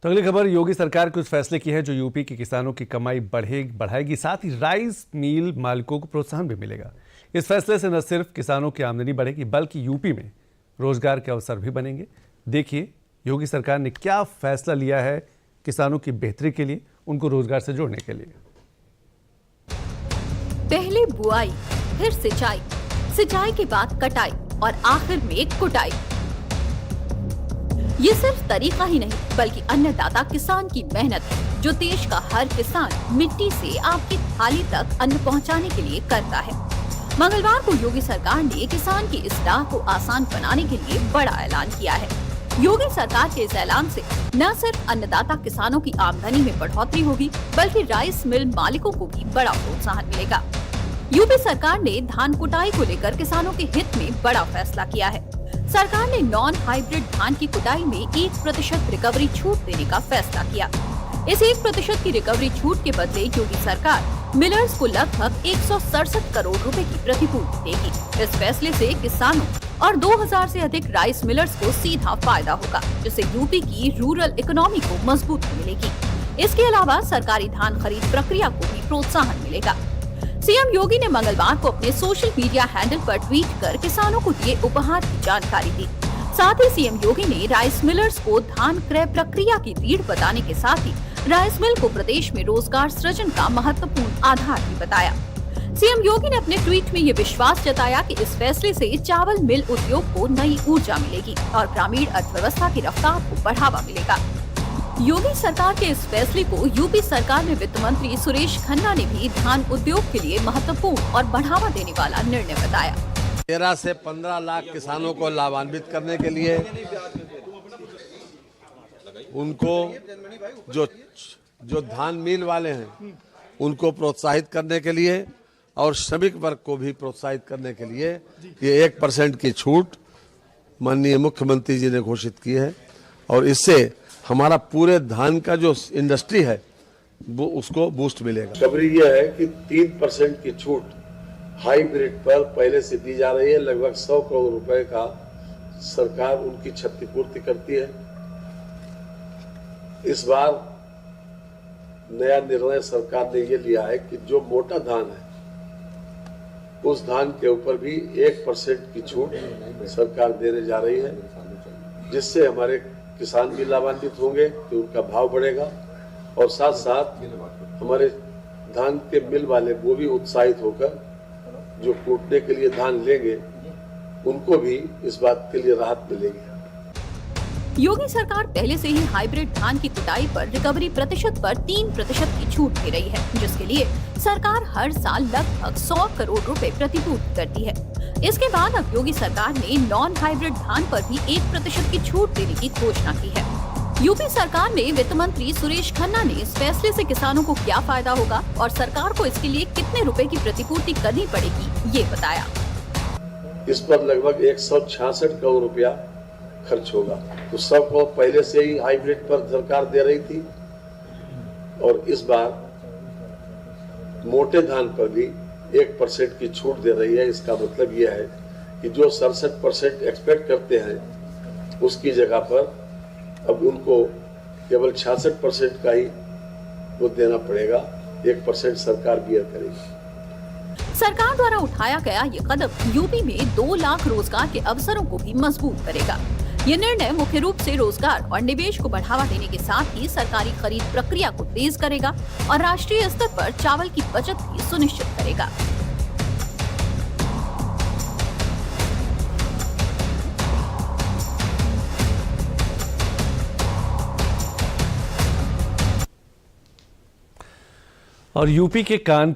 तो अगली खबर, योगी सरकार कुछ फैसले की है जो यूपी के किसानों की कमाई बढ़ाएगी, साथ ही राइस मिल मालिकों को प्रोत्साहन भी मिलेगा। इस फैसले से न सिर्फ किसानों की आमदनी बढ़ेगी बल्कि यूपी में रोजगार के अवसर भी बनेंगे। देखिए योगी सरकार ने क्या फैसला लिया है किसानों की बेहतरी के लिए, उनको रोजगार से जोड़ने के लिए। पहले बुआई, फिर सिंचाई, सिंचाई के बाद कटाई और आखिर में कुटाई। ये सिर्फ तरीका ही नहीं बल्कि अन्नदाता किसान की मेहनत है जो देश का हर किसान मिट्टी से आपकी थाली तक अन्न पहुंचाने के लिए करता है। मंगलवार को योगी सरकार ने किसान की इस राह को आसान बनाने के लिए बड़ा ऐलान किया है। योगी सरकार के इस ऐलान से न सिर्फ अन्नदाता किसानों की आमदनी में बढ़ोतरी होगी बल्कि राइस मिल मालिकों को भी बड़ा प्रोत्साहन मिलेगा। यूपी सरकार ने धान कुटाई को लेकर किसानों के हित में बड़ा फैसला किया है। सरकार ने नॉन हाइब्रिड धान की कुटाई में 1% रिकवरी छूट देने का फैसला किया। इस 1% की रिकवरी छूट के बदले योगी सरकार मिलर्स को लगभग 167 करोड़ रुपए की प्रतिपूर्ति देगी। इस फैसले से किसानों और 2000 से अधिक राइस मिलर्स को सीधा फायदा होगा, जिससे यूपी की रूरल इकोनॉमी को मजबूती मिलेगी। इसके अलावा सरकारी धान खरीद प्रक्रिया को भी प्रोत्साहन मिलेगा। सीएम योगी ने मंगलवार को अपने सोशल मीडिया हैंडल पर ट्वीट कर किसानों को दिए उपहार की जानकारी दी। साथ ही सीएम योगी ने राइस मिलर्स को धान क्रय प्रक्रिया की रीढ़ बताने के साथ ही राइस मिल को प्रदेश में रोजगार सृजन का महत्वपूर्ण आधार भी बताया। सीएम योगी ने अपने ट्वीट में ये विश्वास जताया कि इस फैसले से चावल मिल उद्योग को नई ऊर्जा मिलेगी और ग्रामीण अर्थव्यवस्था की रफ्तार को बढ़ावा मिलेगा। योगी सरकार के इस फैसले को यूपी सरकार में वित्त मंत्री सुरेश खन्ना ने भी धान उद्योग के लिए महत्वपूर्ण और बढ़ावा देने वाला निर्णय बताया। 13 से 15 लाख किसानों को लाभान्वित करने के लिए, उनको जो धान मिल वाले हैं उनको प्रोत्साहित करने के लिए और श्रमिक वर्ग को भी प्रोत्साहित करने के लिए ये 1% की छूट माननीय मुख्यमंत्री जी ने घोषित की है। और इससे हमारा पूरे धान का जो इंडस्ट्री है वो उसको बूस्ट मिलेगा। खबर यह है कि 3% की छूट हाइब्रिड पर पहले से दी जा रही है। लगभग 100 करोड़ रुपए का सरकार उनकी क्षतिपूर्ति करती है। इस बार नया निर्णय सरकार ने ये लिया है कि जो मोटा धान है उस धान के ऊपर भी 1% की छूट सरकार देने जा रही है, जिससे हमारे किसान भी लाभान्वित होंगे कि उनका भाव बढ़ेगा और साथ साथ हमारे धान के मिल वाले वो भी उत्साहित होकर जो कूटने के लिए धान लेंगे उनको भी इस बात के लिए राहत मिलेगी। योगी सरकार पहले से ही हाइब्रिड धान की कुटाई पर रिकवरी प्रतिशत पर 3% की छूट दे रही है, जिसके लिए सरकार हर साल लगभग 100 करोड़ रुपए प्रतिपूर्ति करती है। इसके बाद अब योगी सरकार ने नॉन हाइब्रिड धान पर भी 1% की छूट देने की घोषणा की है। यूपी सरकार में वित्त मंत्री सुरेश खन्ना ने इस फैसले से किसानों को क्या फायदा होगा और सरकार को इसके लिए कितने रुपए की प्रतिपूर्ति करनी पड़ेगी, ये बताया। इस पर लगभग 166 करोड़ रुपया खर्च होगा। तो सबको पहले से ही हाइब्रिड पर सरकार दे रही थी और इस बार मोटे धान पर भी 1% की छूट दे रही है। इसका मतलब यह है कि जो 67% एक्सपेक्ट करते हैं उसकी जगह पर अब उनको केवल 66% का ही वो देना पड़ेगा। 1% सरकार बियर करेगी। सरकार द्वारा उठाया गया ये कदम यूपी में 2 लाख रोजगार के अवसरों को भी मजबूत करेगा। ये निर्णय मुख्य रूप से रोजगार और निवेश को बढ़ावा देने के साथ ही सरकारी खरीद प्रक्रिया को तेज करेगा और राष्ट्रीय स्तर पर चावल की बचत भी सुनिश्चित करेगा। और यूपी के कान